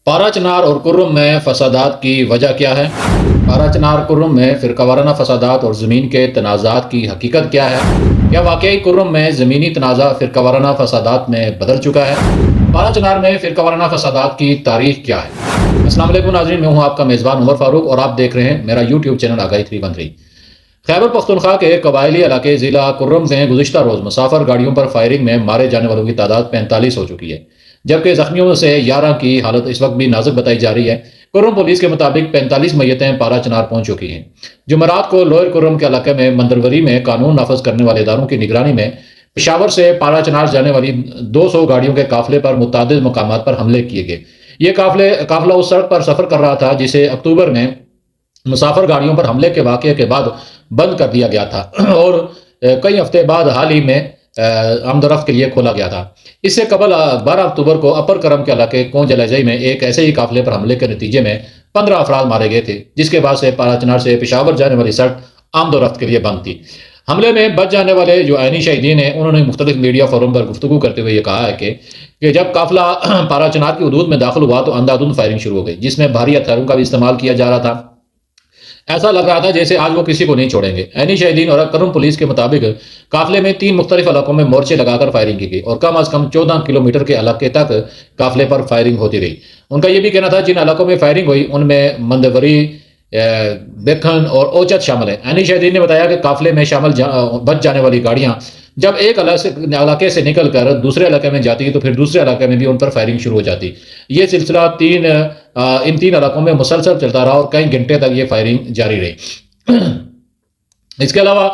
پارا چنار اور کرم میں فسادات کی وجہ کیا ہے؟ پارا چنار کرم میں فرقہ وارانہ فسادات اور زمین کے تنازعات کی حقیقت کیا ہے؟ کیا واقعی کرم میں زمینی تنازع فرقہ وارانہ فسادات میں بدل چکا ہے؟ پارا چنار میں فرقہ وارانہ فسادات کی تاریخ کیا ہے؟ السلام علیکم ناظرین، میں ہوں آپ کا میزبان عمر فاروق اور آپ دیکھ رہے ہیں میرا یوٹیوب چینل آگاہی 313۔ خیبر پختونخوا کے قبائلی علاقے ضلع کرم میں گزشتہ روز مسافر گاڑیوں پر فائرنگ میں مارے جانے والوں کی تعداد 45 ہو چکی ہے، جبکہ زخمیوں سے 11 کی حالت اس وقت بھی نازک بتائی جا رہی ہے۔ کرم پولیس کے مطابق 45 میتیں پارا چنار پہنچ چکی ہیں۔ جمعرات کو لوئر کرم کے علاقے میں مندروری میں قانون نافذ کرنے والے اداروں کی نگرانی میں پشاور سے پارا چنار جانے والی 200 گاڑیوں کے قافلے پر متعدد مقامات پر حملے کیے گئے۔ یہ قافلہ اس سڑک پر سفر کر رہا تھا جسے اکتوبر میں مسافر گاڑیوں پر حملے کے واقعے کے بعد بند کر دیا گیا تھا اور کئی ہفتے بعد حال ہی میں آمد و رفت کے لیے کھولا گیا تھا۔ اس سے قبل 12 اکتوبر کو اپر کرم کے علاقے کونج علیزئی میں ایک ایسے ہی قافلے پر حملے کے نتیجے میں 15 افراد مارے گئے تھے، جس کے بعد سے پارا چنار سے پشاور جانے والی سڑک آمد و رفت کے لیے بند تھی۔ حملے میں بچ جانے والے جو عینی شہیدین ہیں، انہوں نے مختلف میڈیا فورم پر گفتگو کرتے ہوئے یہ کہا ہے کہ جب قافلہ پارا چنار کی حدود میں داخل ہوا تو اندھادھند فائرنگ شروع ہو گئی، جس میں بھاری ہتھیاروں کا بھی استعمال کیا جا رہا تھا۔ ایسا لگ رہا تھا جیسے آج وہ کسی کو نہیں چھوڑیں گے۔ عینی شہیدین اور کرم پولیس کے مطابق قافلے میں 3 مختلف علاقوں میں مورچے لگا کر فائرنگ کی گئی اور کم از کم 14 کلومیٹر کے علاقے تک قافلے پر فائرنگ ہوتی رہی۔ ان کا یہ بھی کہنا تھا جن علاقوں میں فائرنگ ہوئی ان میں مندوری، بیکھن اور اوچت شامل ہیں۔ عینی شہیدین نے بتایا کہ قافلے میں شامل بچ جانے والی گاڑیاں جب ایک علاقے سے نکل کر دوسرے علاقے میں جاتی تو پھر دوسرے علاقے میں بھی ان پر فائرنگ شروع ہو جاتی۔ یہ سلسلہ ان 3 علاقوں میں مسلسل چلتا رہا اور کئی گھنٹے تک یہ فائرنگ جاری رہی۔ اس کے علاوہ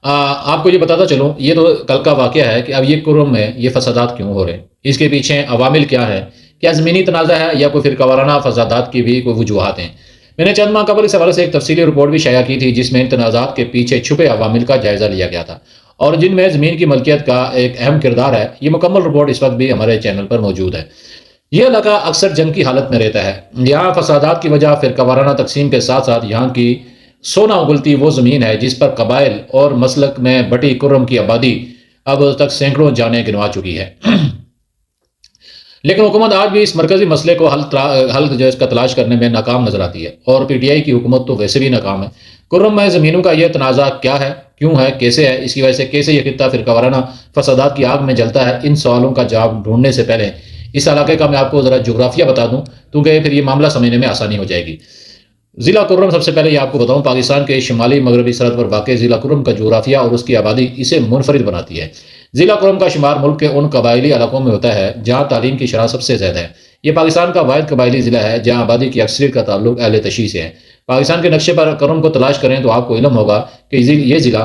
آپ کو یہ بتاتا چلوں، یہ تو کل کا واقعہ ہے کہ اب یہ کرم میں یہ فسادات کیوں ہو رہے ہیں، اس کے پیچھے عوامل کیا ہے، کیا زمینی تنازع ہے یا کوئی فرقہ وارانہ فسادات کی بھی کوئی وجوہات ہیں۔ میں نے چند ماہ قبل اس حوالے سے ایک تفصیلی رپورٹ بھی شائع کی تھی جس میں ان تنازعات کے پیچھے چھپے عوامل کا جائزہ لیا گیا تھا اور جن میں زمین کی ملکیت کا ایک اہم کردار ہے۔ یہ مکمل رپورٹ اس وقت بھی ہمارے چینل پر موجود ہے۔ یہ علاقہ اکثر جنگ کی حالت میں رہتا ہے۔ یہاں فسادات کی وجہ فرقہ وارانہ تقسیم کے ساتھ ساتھ یہاں کی سونا اگلتی وہ زمین ہے جس پر قبائل اور مسلک میں بٹی کرم کی آبادی اب تک سینکڑوں جانیں گنوا چکی ہے۔ لیکن حکومت آج بھی اس مرکزی مسئلے کو حل جو اس کا تلاش کرنے میں ناکام نظر آتی ہے، اور پی ٹی آئی کی حکومت تو ویسے بھی ناکام ہے۔ کرم میں زمینوں کا یہ تنازع کیا ہے، کیوں ہے، کیسے ہے، اس کی وجہ سے کیسے یہ خطہ فرقہ وارانہ فسادات کی آگ میں جلتا ہے، ان سوالوں کا جواب ڈھونڈنے سے پہلے اس علاقے کا میں آپ کو ذرا جغرافیہ بتا دوں کیونکہ پھر یہ معاملہ سمجھنے میں آسانی ہو جائے گی۔ ضلع کرم، سب سے پہلے یہ آپ کو بتاؤں، پاکستان کے شمالی مغربی سرحد پر واقع ضلع کرم کا جغرافیہ اور اس کی آبادی اسے منفرد بناتی ہے۔ ضلع کرم کا شمار ملک کے ان قبائلی علاقوں میں ہوتا ہے جہاں تعلیم کی شرح سب سے زیادہ ہے۔ یہ پاکستان کا واحد قبائلی ضلع ہے جہاں آبادی کی اکثریت کا تعلق اہل تشیع سے ہے۔ پاکستان کے نقشے پر کرم کو تلاش کریں تو آپ کو علم ہوگا کہ یہ ضلع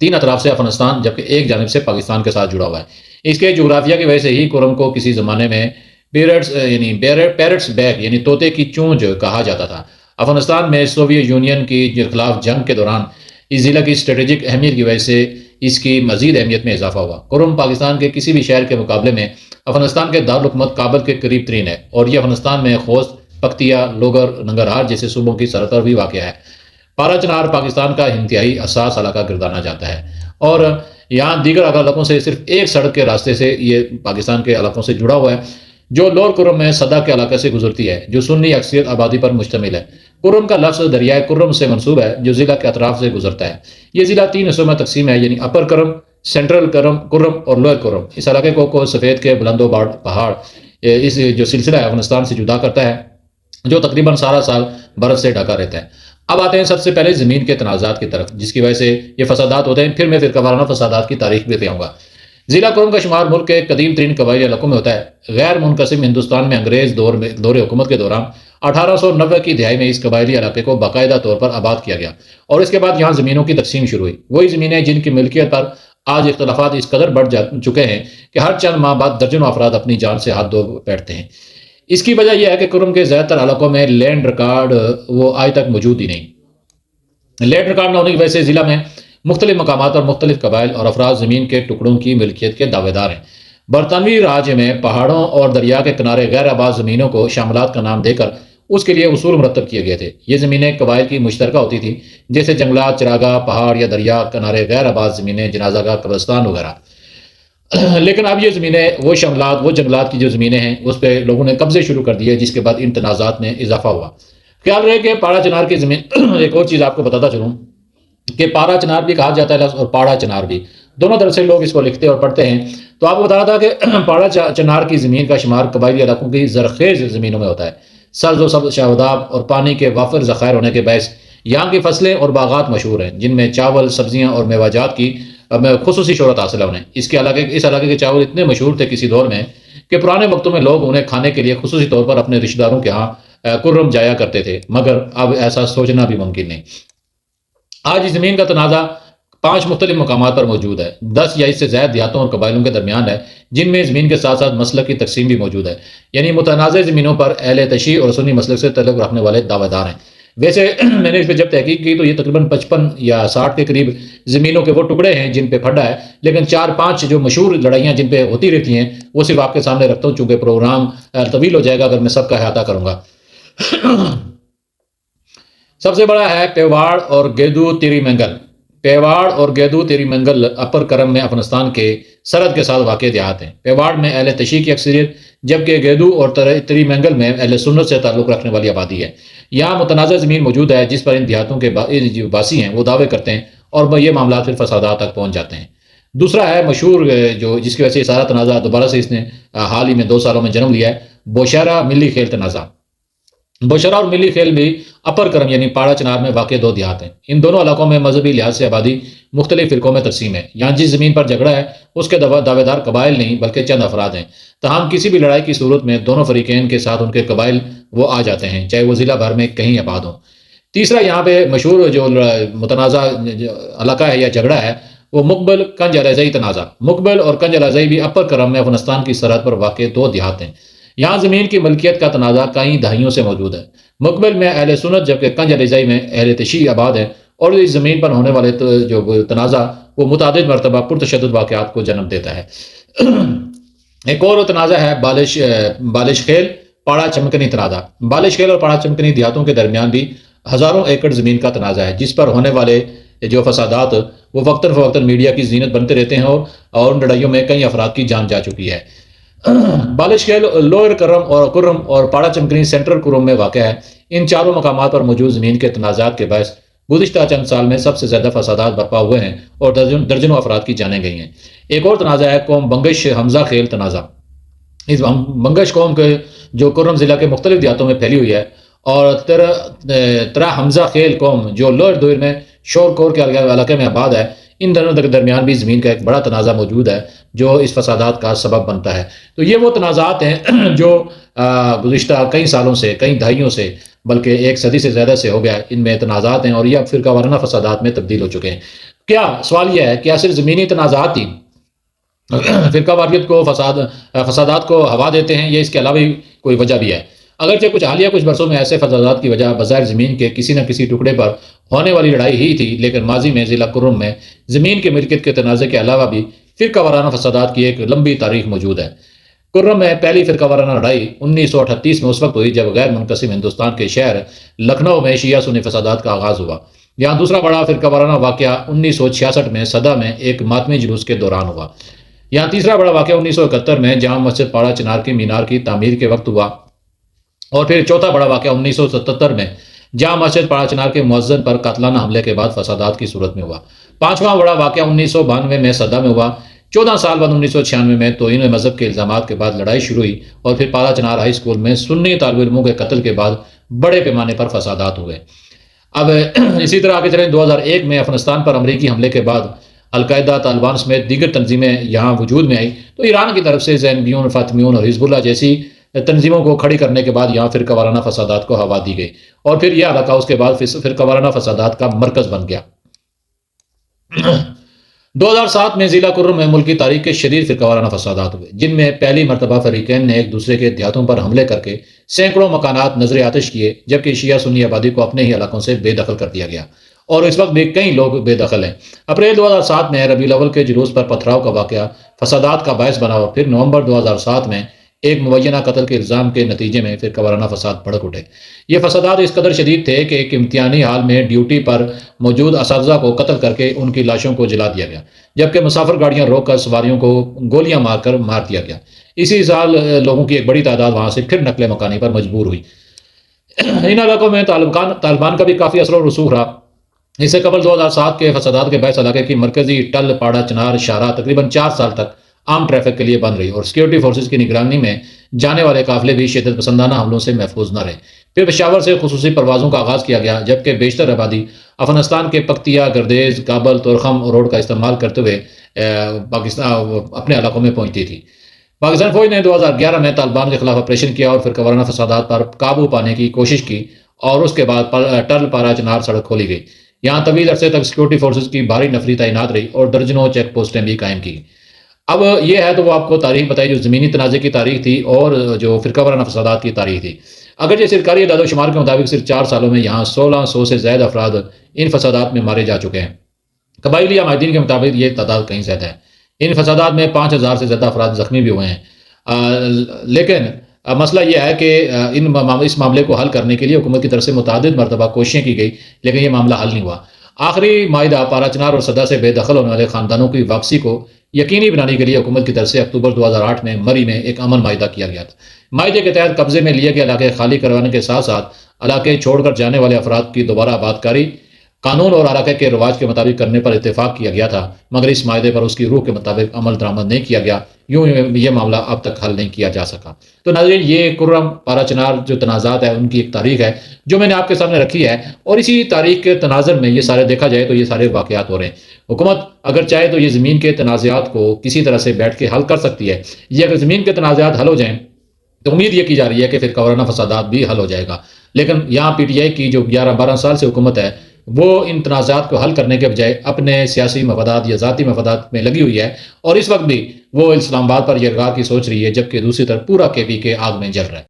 3 اطراف سے افغانستان جبکہ ایک جانب سے پاکستان کے ساتھ جڑا ہوا ہے۔ اس کے جغرافیہ کی وجہ سے ہی کرم کو کسی زمانے میں پیرٹس بیک یعنی طوطے کی چونچ کہا جاتا تھا۔ افغانستان میں سوویت یونین کی خلاف جنگ کے دوران اس ضلع کی اسٹریٹجک اہمیت کی وجہ سے اس کی مزید اہمیت میں اضافہ ہوا۔ کرم پاکستان کے کسی بھی شہر کے مقابلے میں افغانستان کے دارالحکومت کابل کے قریب ترین ہے اور یہ افغانستان میں خوست، پکتیا، لوگر، ننگرہار جیسے صوبوں کی سرحد پر بھی واقع ہے۔ پارا چنار پاکستان کا انتہائی حساس علاقہ گردانا جاتا ہے اور یہاں دیگر علاقوں سے صرف ایک سڑک کے راستے سے یہ پاکستان کے علاقوں سے جڑا ہوا ہے جو لور کرم میں صدا کے علاقے سے گزرتی ہے جو سنی اکثریت آبادی پر مشتمل ہے۔ کرم کا لفظ دریائے کرم سے منسوب ہے جو ضلع کے اطراف سے گزرتا ہے۔ یہ ضلع 3 حصوں میں تقسیم ہے یعنی اپر کرم، سینٹرل کرم اور لوئر کرم۔ اس علاقے کو سفید کے بلند و بار پہاڑ اس جو سلسلہ ہے افغانستان سے جدا کرتا ہے جو تقریباً سارا سال برف سے ڈھکا رہتا ہے۔ اب آتے ہیں سب سے پہلے زمین کے تنازعات کی طرف جس کی وجہ سے یہ فسادات ہوتے ہیں، پھر میں فرقہ وارانہ فسادات کی تاریخ بھی بتاؤں گا۔ ضلع کرم کا شمار ملک کے قدیم ترین قبائلی علاقوں میں ہوتا ہے۔ غیر منقسم ہندوستان میں انگریز دور حکومت کے دوران 1890 کی دہائی میں اس قبائلی علاقے کو باقاعدہ طور پر آباد کیا گیا اور اس کے بعد یہاں زمینوں کی تقسیم شروع ہوئی۔ وہی زمینیں جن کی ملکیت پر آج اختلافات اس قدر بڑھ چکے ہیں کہ ہر چند ماہ بعد درجنوں افراد اپنی جان سے ہاتھ دھو بیٹھتے ہیں۔ اس کی وجہ یہ ہے کہ کرم کے زیادہ تر علاقوں میں لینڈ ریکارڈ وہ آج تک موجود ہی نہیں۔ لینڈ ریکارڈ نہ ہونے کی وجہ سے ضلع میں مختلف مقامات پر مختلف قبائل اور افراد زمین کے ٹکڑوں کی ملکیت کے دعوے دار ہیں۔ برطانوی راج میں پہاڑوں اور دریا کے کنارے غیر آباد زمینوں کو شاملات کا نام دے کر اس کے لیے اصول مرتب کیے گئے تھے۔ یہ زمینیں قبائل کی مشترکہ ہوتی تھیں جیسے جنگلات، چراگاہ، پہاڑ یا دریا کنارے غیر آباد زمینیں، جنازہ گاہ، قبرستان وغیرہ۔ لیکن اب یہ زمینیں وہ جنگلات کی جو زمینیں ہیں اس پہ لوگوں نے قبضے شروع کر دیے، جس کے بعد ان تنازعات میں اضافہ ہوا۔ خیال رہے کہ پاڑا چنار کی زمین ایک اور چیز آپ کو بتاتا چلوں کہ پارا چنار بھی کہا جاتا ہے لفظ، اور پاڑا چنار بھی، دونوں طرف سے لوگ اس کو لکھتے اور پڑھتے ہیں۔ تو آپ کو بتا رہا تھا کہ پاڑا چنار کی زمین کا شمار قبائلی علاقوں کی زرخیز زمینوں میں ہوتا ہے۔ سبز و سبز شاہداب اور پانی کے وافر ذخائر ہونے کے باعث یہاں کی فصلیں اور باغات مشہور ہیں، جن میں چاول، سبزیاں اور میوہ جات کی خصوصی شہرت حاصل ہے انہیں۔ اس علاقے کے چاول اتنے مشہور تھے کسی دور میں کہ پرانے وقتوں میں لوگ انہیں کھانے کے لیے خصوصی طور پر اپنے رشتہ داروں کے ہاں کرم جایا کرتے تھے، مگر اب ایسا سوچنا بھی ممکن نہیں۔ آج اس زمین کا تنازع 5 مختلف مقامات پر موجود ہے، 10 یا اس سے زائد دیہاتوں اور قبائلوں کے درمیان ہے، جن میں زمین کے ساتھ ساتھ مسلک کی تقسیم بھی موجود ہے، یعنی متنازع زمینوں پر اہل تشیع اور سنی مسلک سے تعلق رکھنے والے دعوے دار ہیں۔ ویسے میں نے اس پہ جب تحقیق کی تو یہ تقریباً 55 یا 60 کے قریب زمینوں کے وہ ٹکڑے ہیں جن پہ پھڈا ہے، لیکن 4-5 جو مشہور لڑائیاں جن پہ ہوتی رہتی ہیں وہ صرف آپ کے سامنے رکھتا ہوں، چونکہ پروگرام طویل ہو جائے گا اگر میں سب کا احاطہ کروں گا۔ سب سے بڑا ہے پیواڑ اور گیدو تیری منگل۔ پیواڑ اور گیدو تیری منگل اپر کرم میں افغانستان کے سرحد کے ساتھ واقع دیہات ہیں۔ پیواڑ میں اہل تشیع کی اکثریت، جبکہ گیدو اور تیری منگل میں اہل سنت سے تعلق رکھنے والی آبادی ہے۔ یہاں متنازع زمین موجود ہے جس پر ان دیہاتوں کے جو باسی ہیں وہ دعوے کرتے ہیں، اور یہ معاملات پھر فسادات تک پہنچ جاتے ہیں۔ دوسرا ہے مشہور جو جس کی وجہ سے یہ سارا تنازع دوبارہ سے اس نے حال ہی میں 2 سالوں میں جنم لیا ہے، بوشہرہ ملی خیل تنازع۔ بوشہرہ اور ملی خیل بھی اپر کرم یعنی پاڑا چنار میں واقع 2 دیہات ہیں۔ ان دونوں علاقوں میں مذہبی لحاظ سے آبادی مختلف فرقوں میں تقسیم ہے۔ یہاں جس زمین پر جھگڑا ہے اس کے دعوے دار قبائل نہیں بلکہ چند افراد ہیں، تاہم کسی بھی لڑائی کی صورت میں دونوں فریقین کے ساتھ ان کے قبائل وہ آ جاتے ہیں، چاہے وہ ضلع بھر میں کہیں آباد ہوں۔ تیسرا یہاں پہ مشہور جو متنازع علاقہ ہے یا جھگڑا ہے وہ مقبل کنج علیزئی تنازع۔ مقبل اور کنج علیزئی بھی اپر کرم میں افغانستان کی سرحد پر واقع 2 دیہات ہیں۔ یہاں زمین کی ملکیت کا تنازع کئی دہائیوں سے موجود ہے۔ مقبل میں اہل سنت جبکہ کنج علیزئی میں اہل تشیع آباد ہے، اور اس زمین پر ہونے والے جو تنازع وہ متعدد مرتبہ پرتشدد واقعات کو جنم دیتا ہے۔ ایک اور تنازع ہے بالش خیل پاڑا چمکنی تنازع۔ بالش خیل اور پاڑا چمکنی دیہاتوں کے درمیان بھی ہزاروں ایکڑ زمین کا تنازع ہے، جس پر ہونے والے جو فسادات وہ وقتاً فوقتاً میڈیا کی زینت بنتے رہتے ہیں، اور لڑائیوں میں کئی افراد کی جان جا چکی ہے۔ بالش خیل لوئر کرم اور پاڑا چمکنی سینٹرل کرم میں واقع ہے۔ ان چاروں مقامات پر موجود زمین کے تنازعات کے باعث گزشتہ چند سال میں سب سے زیادہ فسادات برپا ہوئے ہیں اور درجنوں افراد کی جانیں گئی ہیں۔ ایک اور تنازع ہے قوم بنگش حمزہ خیل تنازع۔ اس بنگش قوم کے جو کرم ضلع کے مختلف دیہاتوں میں پھیلی ہوئی ہے، اور ترا حمزہ خیل قوم جو لوئر دوئر میں شور کور کے علاقے میں آباد ہے، ان دونوں کے درمیان بھی زمین کا ایک بڑا تنازع موجود ہے جو اس فسادات کا سبب بنتا ہے۔ تو یہ وہ تنازعات ہیں جو گزشتہ کئی سالوں سے، کئی دہائیوں سے، بلکہ 1 صدی سے زیادہ سے ہو گیا، ان میں تنازعات ہیں، اور یہ اب فرقہ وارانہ فسادات میں تبدیل ہو چکے ہیں۔ کیا سوال یہ ہے کہ صرف زمینی تنازعات ہی فرقہ واریت کو فسادات کو ہوا دیتے ہیں، یا اس کے علاوہ بھی کوئی وجہ بھی ہے؟ اگرچہ کچھ برسوں میں ایسے فسادات کی وجہ بظاہر زمین کے کسی نہ کسی ٹکڑے پر ہونے والی لڑائی ہی تھی، لیکن ماضی میں ضلع کرم میں زمین کے ملکیت کے تنازع کے علاوہ بھی فرقہ وارانہ فسادات کی ایک لمبی تاریخ موجود ہے۔ کرم میں پہلی فرقہ وارانہ لڑائی 1938 میں اس وقت ہوئی جب غیر منقسم ہندوستان کے شہر لکھنؤ میں شیعہ سنی فسادات کا آغاز ہوا۔ یہاں دوسرا بڑا فرقہ وارانہ واقعہ 1966 میں صدا میں ایک ماتمی جلوس کے دوران ہوا۔ یہاں تیسرا بڑا واقعہ 1971 میں جامع مسجد پاڑا چنار کی مینار کی تعمیر کے وقت ہوا، اور پھر چوتھا بڑا واقعہ 1977 میں جامع مسجد پاڑا چنار کے مؤذن پر قاتلانہ حملے کے بعد فسادات کی صورت میں ہوا۔ پانچواں بڑا واقعہ 1992 میں صدا میں ہوا۔ 14 سال بعد 1996 میں توہین مذہب کے الزامات کے بعد لڑائی شروع ہوئی، اور پھر پاڑا چنار ہائی اسکول میں سنی طالب علموں کے قتل کے بعد بڑے پیمانے پر فسادات ہوئے۔ اب اسی طرح آگے چلیں، 2001 میں افغانستان پر امریکی حملے کے بعد القاعدہ، طالبان سمیت دیگر تنظیمیں یہاں وجود میں آئی، تو ایران کی طرف سے زینبیون، فاطمیون اور حزب اللہ جیسی تنظیموں کو کھڑی کرنے کے بعد یہاں فرقہ وارانہ فسادات کو ہوا دی گئی، اور پھر یہ علاقہ اس کے بعد فرقہ وارانہ فسادات کا مرکز بن گیا۔ 2007 میں ضلع کرم میں ملک کی تاریخ کے شدید فرقہ وارانہ فسادات ہوئے، جن میں پہلی مرتبہ فریقین نے ایک دوسرے کے دیہاتوں پر حملے کر کے سینکڑوں مکانات نظر آتش کیے، جبکہ شیعہ سنی آبادی کو اپنے ہی علاقوں سے بے دخل کر دیا گیا، اور اس وقت بھی کئی لوگ بے دخل ہیں۔ اپریل 2007 میں ربیع الاول کے جلوس پر پتھراؤ کا واقعہ فسادات کا باعث بنا، اور پھر نومبر 2007 میں ایک مبینہ قتل کے الزام کے نتیجے میں فرقہ وارانہ فساد بھڑک اٹھے۔ یہ فسادات اس قدر شدید تھے کہ ایک امتحانی حال میں ڈیوٹی پر موجود اساتذہ کو قتل کر کے ان کی لاشوں کو جلا دیا گیا، جبکہ مسافر گاڑیاں روک کر سواریوں کو گولیاں مار کر مار دیا گیا۔ اسی سال لوگوں کی ایک بڑی تعداد وہاں سے پھر نقل مکانی پر مجبور ہوئی۔ ان علاقوں میں طالبان کا بھی کافی اثر و رسوخ رہا۔ اس سے قبل 2007 کے فسادات کے باعث علاقے کی مرکزی ٹل پاڑا چنار شاہراہ تقریباً 4 سال تک عام ٹریفک کے لیے بند رہی اور سیکیورٹی فورسز کی نگرانی میں جانے والے قافلے بھی شدت پسندانہ حملوں سے محفوظ نہ رہے۔ پھر پشاور سے خصوصی پروازوں کا آغاز کیا گیا، جبکہ بیشتر آبادی افغانستان کے پکتیا، گردیز، کابل، تورخم روڈ کا استعمال کرتے ہوئے پاکستان اپنے علاقوں میں پہنچتی تھی۔ پاکستان فوج نے 2011 میں طالبان کے خلاف آپریشن کیا اور فرقہ وارانہ فسادات پر قابو پانے کی کوشش کی، اور اس کے بعد ٹل پارا چنار سڑک کھولی گئی۔ یہاں طویل عرصے تک سیکورٹی فورسز کی بھاری نفری تعینات رہی اور درجنوں چیک پوسٹیں بھی قائم کی۔ اب یہ ہے تو وہ آپ کو تاریخ بتائی جو زمینی تنازع کی تاریخ تھی اور جو فرقہ وارانہ فسادات کی تاریخ تھی۔ اگر یہ سرکاری اعداد و شمار کے مطابق صرف 4 سالوں میں یہاں 1600 سے زائد افراد ان فسادات میں مارے جا چکے ہیں۔ قبائلی عمائدین کے مطابق یہ تعداد کہیں زیادہ ہے۔ ان فسادات میں 5000 سے زیادہ افراد زخمی بھی ہوئے ہیں۔ لیکن مسئلہ یہ ہے کہ اس معاملے کو حل کرنے کے لیے حکومت کی طرف سے متعدد مرتبہ کوششیں کی گئی، لیکن یہ معاملہ حل نہیں ہوا۔ آخری معاہدہ پارا چنار اور صدا سے بے دخل ہونے والے خاندانوں کی واپسی کو یقینی بنانے کے لیے حکومت کی طرف سے اکتوبر 2008 میں مری میں ایک امن معاہدہ کیا گیا تھا۔ معاہدے کے تحت قبضے میں لیے گئے علاقے خالی کروانے کے ساتھ ساتھ علاقے چھوڑ کر جانے والے افراد کی دوبارہ آباد کاری قانون اور علاقے کے رواج کے مطابق کرنے پر اتفاق کیا گیا تھا، مگر اس معاہدے پر اس کی روح کے مطابق عمل درآمد نہیں کیا گیا۔ یوں یہ معاملہ اب تک حل نہیں کیا جا سکا۔ تو ناظرین، یہ کرم پارا چنار جو تنازعات ہے ان کی ایک تاریخ ہے جو میں نے آپ کے سامنے رکھی ہے، اور اسی تاریخ کے تناظر میں یہ سارے دیکھا جائے تو یہ سارے واقعات ہو رہے ہیں۔ حکومت اگر چاہے تو یہ زمین کے تنازعات کو کسی طرح سے بیٹھ کے حل کر سکتی ہے۔ یہ اگر زمین کے تنازعات حل ہو جائیں تو امید یہ کی جا رہی ہے کہ فرقہ وارانہ فسادات بھی حل ہو جائے گا۔ لیکن یہاں پی ٹی آئی کی جو 11-12 سال سے حکومت ہے وہ ان تنازعات کو حل کرنے کے بجائے اپنے سیاسی مفادات یا ذاتی مفادات میں لگی ہوئی ہے، اور اس وقت بھی وہ اسلام آباد پر یرغار کی سوچ رہی ہے، جبکہ دوسری طرف پورا کے پی کے آگ میں جل رہا ہے۔